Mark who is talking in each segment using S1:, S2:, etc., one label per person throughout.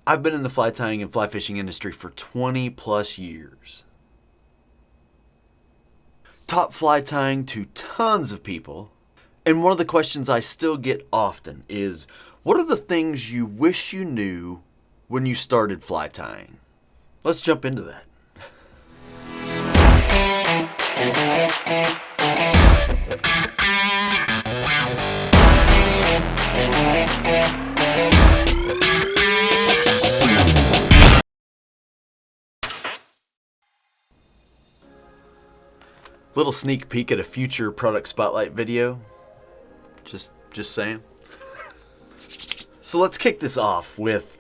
S1: I've been in the fly tying and fly fishing industry for 20 plus years. Taught fly tying to tons of people, and one of the questions I still get often is, what are the things you wish you knew when you started fly tying? Let's jump into that. Little sneak peek at a future product spotlight video. Just saying. So let's kick this off with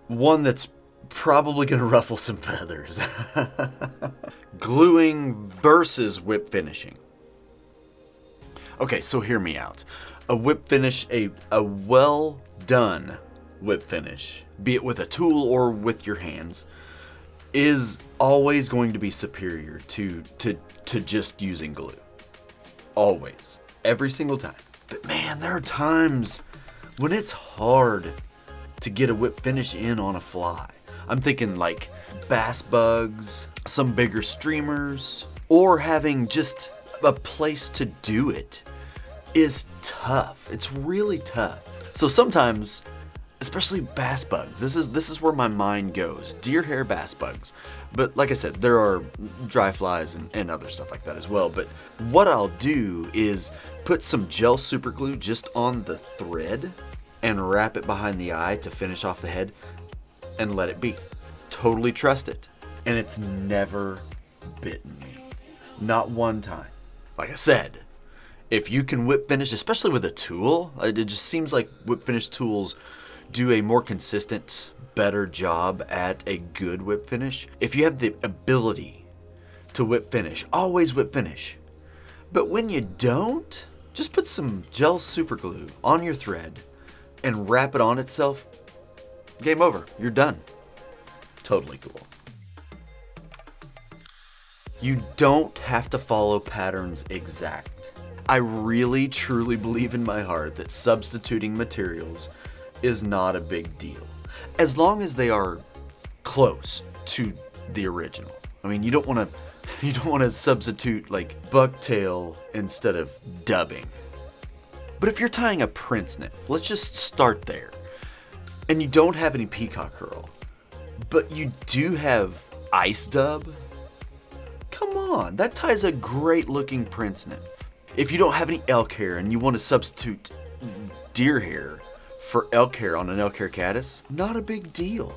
S1: one that's probably gonna ruffle some feathers. Gluing versus whip finishing. Okay, so hear me out. A whip finish, a well done whip finish, be it with a tool or with your hands, is always going to be superior to just using glue. Always. Every single time. But man, there are times when it's hard to get a whip finish in on a fly. I'm thinking like bass bugs, some bigger streamers, or having just a place to do it is tough. It's really tough. So sometimes, especially bass bugs, this is where my mind goes. Deer hair bass bugs. But like I said, there are dry flies and other stuff like that as well. But what I'll do is put some gel super glue just on the thread and wrap it behind the eye to finish off the head and let it be. Totally trust it. And it's never bitten me. Not one time. Like I said, if you can whip finish, especially with a tool, it just seems like whip finish tools do a more consistent, better job at a good whip finish. If you have the ability to whip finish, always whip finish. But when you don't, just put some gel super glue on your thread and wrap it on itself. Game over. You're done. Totally cool. You don't have to follow patterns exact. I really, truly believe in my heart that substituting materials is not a big deal, as long as they are close to the original. I mean, you don't want to substitute like bucktail instead of dubbing. But if you're tying a prince nymph, let's just start there, and you don't have any peacock curl, but you do have ice dub, come on, that ties a great looking prince nymph. If you don't have any elk hair and you want to substitute deer hair for elk hair on an elk hair caddis, not a big deal.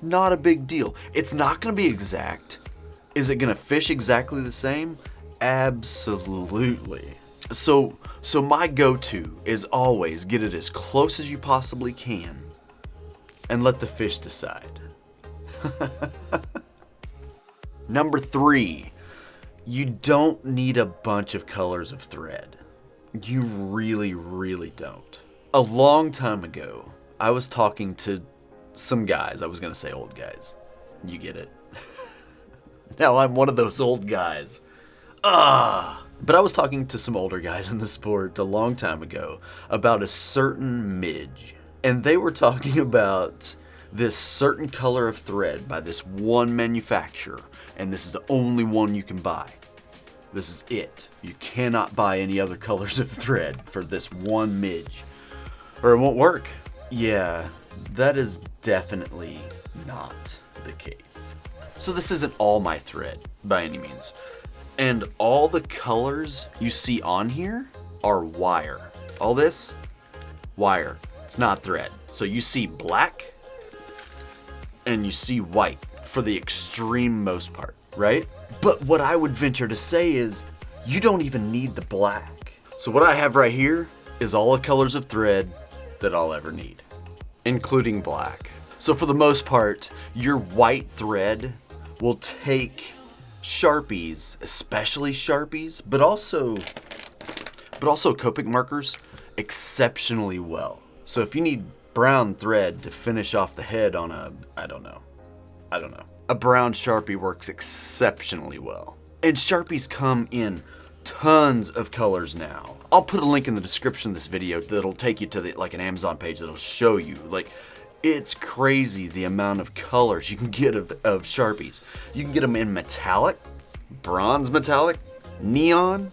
S1: Not a big deal. It's not going to be exact. Is it going to fish exactly the same? Absolutely. So my go-to is always get it as close as you possibly can and let the fish decide. Number 3, you don't need a bunch of colors of thread. You really, really don't. A long time ago, I was talking to some guys. I was going to say old guys. You get it. Now I'm one of those old guys. But I was talking to some older guys in the sport a long time ago about a certain midge. And they were talking about this certain color of thread by this one manufacturer. And this is the only one you can buy. This is it. You cannot buy any other colors of thread for this one midge, or it won't work. Yeah, that is definitely not the case. So this isn't all my thread by any means. And all the colors you see on here are wire. All this, wire. It's not thread. So you see black and you see white for the extreme most part, right? But what I would venture to say is you don't even need the black. So what I have right here is all the colors of thread that I'll ever need, including black. So for the most part, your white thread will take Sharpies, especially Sharpies, but also Copic markers exceptionally well. So if you need brown thread to finish off the head on a, I don't know. A brown Sharpie works exceptionally well. And Sharpies come in tons of colors now. I'll put a link in the description of this video that'll take you to like an Amazon page that'll show you. Like, It's crazy the amount of colors you can get of Sharpies. You can get them in metallic, bronze metallic, neon.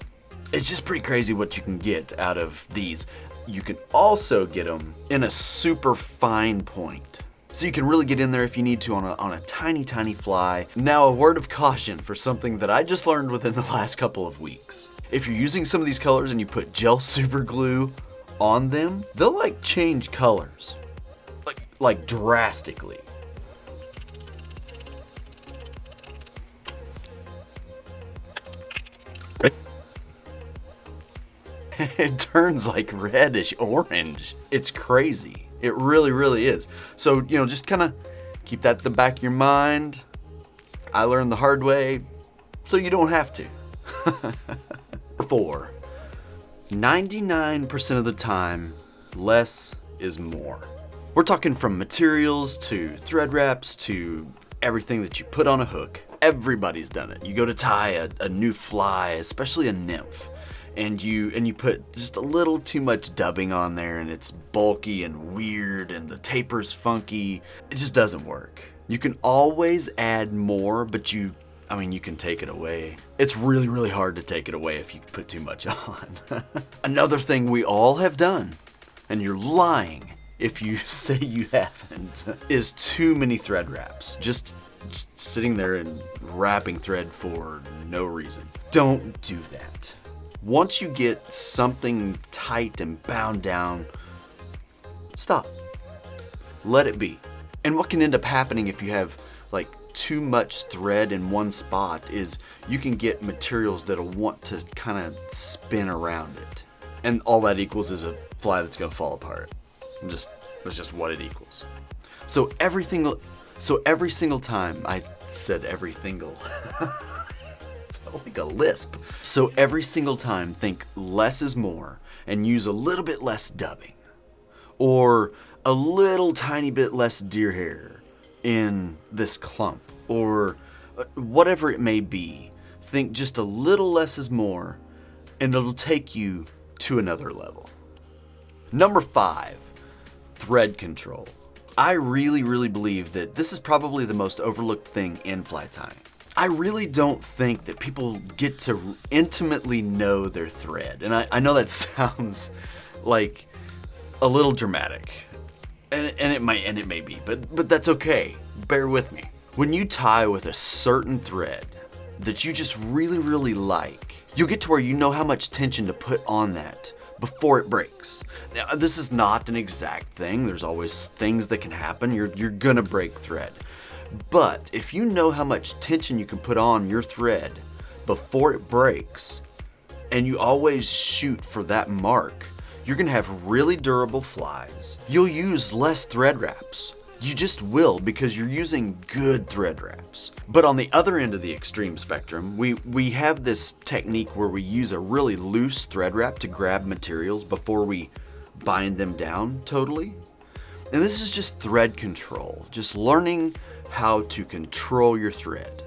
S1: It's just pretty crazy what you can get out of these. You can also get them in a super fine point. So you can really get in there if you need to on a tiny, tiny fly. Now, a word of caution for something that I just learned within the last couple of weeks. If you're using some of these colors and you put gel super glue on them, they'll like change colors. Like drastically. It turns like reddish orange. It's crazy. It really, really is. So, just kind of keep that at the back of your mind. I learned the hard way, so you don't have to. 4. 99% of the time, less is more. We're talking from materials to thread wraps to everything that you put on a hook. Everybody's done it. You go to tie a new fly, especially a nymph, and you put just a little too much dubbing on there, and it's bulky and weird and the taper's funky. It just doesn't work. You can always add more, but you can take it away. It's really, really hard to take it away if you put too much on. Another thing we all have done, and you're lying if you say you haven't, is too many thread wraps. Just sitting there and wrapping thread for no reason. Don't do that. Once you get something tight and bound down, stop. Let it be. And what can end up happening if you have like too much thread in one spot is you can get materials that'll want to kind of spin around it. And all that equals is a fly that's gonna fall apart. That's just what it equals. So every single time, I said every single. It's like a lisp. So every single time, think less is more and use a little bit less dubbing. Or a little tiny bit less deer hair in this clump. Or whatever it may be. Think just a little less is more and it'll take you to another level. Number 5, thread control. I really, really believe that this is probably the most overlooked thing in fly tying. I really don't think that people get to intimately know their thread. And I know that sounds like a little dramatic. And it may be, but that's okay. Bear with me. When you tie with a certain thread that you just really, really like, you'll get to where you know how much tension to put on that before it breaks. Now, this is not an exact thing. There's always things that can happen. You're gonna break thread. But if you know how much tension you can put on your thread before it breaks, and you always shoot for that mark, you're gonna have really durable flies. You'll use less thread wraps. You just will, because you're using good thread wraps. But on the other end of the extreme spectrum, we have this technique where we use a really loose thread wrap to grab materials before we bind them down totally. And this is just thread control, just learning how to control your thread.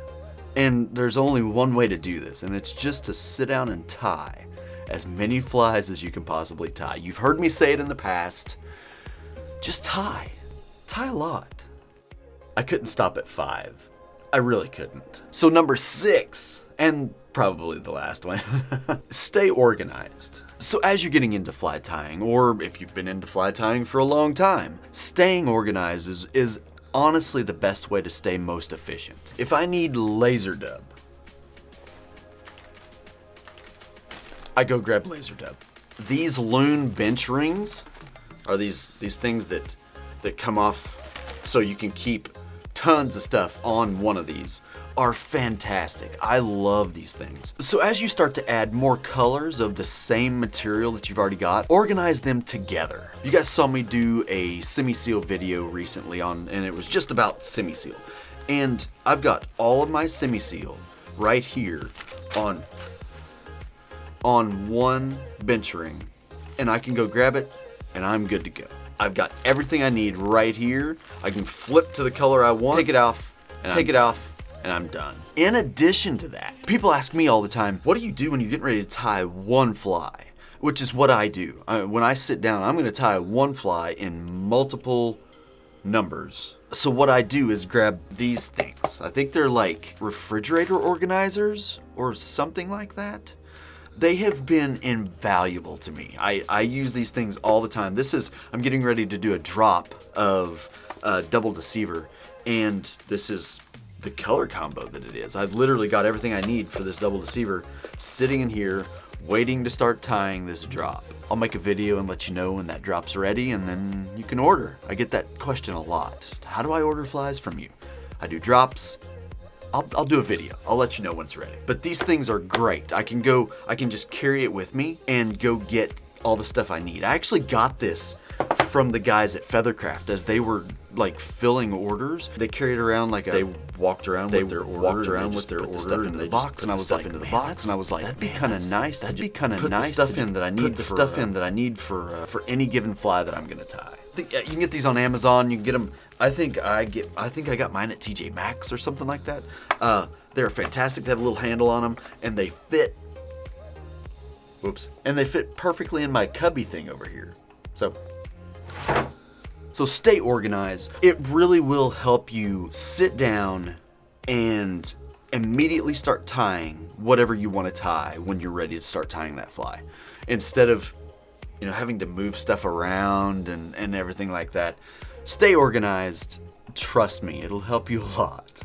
S1: And there's only one way to do this, and it's just to sit down and tie as many flies as you can possibly tie. You've heard me say it in the past, just tie. Tie a lot. I couldn't stop at 5. I really couldn't. So number 6, and probably the last one, stay organized. So as you're getting into fly tying, or if you've been into fly tying for a long time, staying organized is honestly the best way to stay most efficient. If I need laser dub, I go grab laser dub. These loon bench rings are these things that come off so you can keep tons of stuff on one of these, are fantastic. I love these things. So as you start to add more colors of the same material that you've already got, organize them together. You guys saw me do a semi-seal video recently and it was just about semi-seal. And I've got all of my semi-seal right here on one bench ring, and I can go grab it and I'm good to go. I've got everything I need right here. I can flip to the color I want, take it off, and I'm done. In addition to that, people ask me all the time, what do you do when you're getting ready to tie one fly? Which is what I do. When I sit down, I'm gonna tie one fly in multiple numbers. So what I do is grab these things. I think they're like refrigerator organizers or something like that. They have been invaluable to me. I use these things all the time. I'm getting ready to do a drop of Double Deceiver, and this is the color combo that it is. I've literally got everything I need for this Double Deceiver sitting in here, waiting to start tying this drop. I'll make a video and let you know when that drop's ready, and then you can order. I get that question a lot. How do I order flies from you? I do drops. I'll do a video. I'll let you know when it's ready. But these things are great. I can just carry it with me and go get all the stuff I need. I actually got this from the guys at Feathercraft as they were like filling orders. They carried around they walked around with their order and put the stuff into the box, and I was like, that'd be kind of nice. That'd be kind of nice. Put the stuff in that I need for any given fly that I'm gonna tie. You can get these on Amazon. You can get them. I think I got mine at TJ Maxx or something like that. They're fantastic. They have a little handle on them, and they fit. Whoops. And they fit perfectly in my cubby thing over here. So stay organized. It really will help you sit down and immediately start tying whatever you want to tie when you're ready to start tying that fly. Instead of, having to move stuff around and everything like that. Stay organized. Trust me, it'll help you a lot.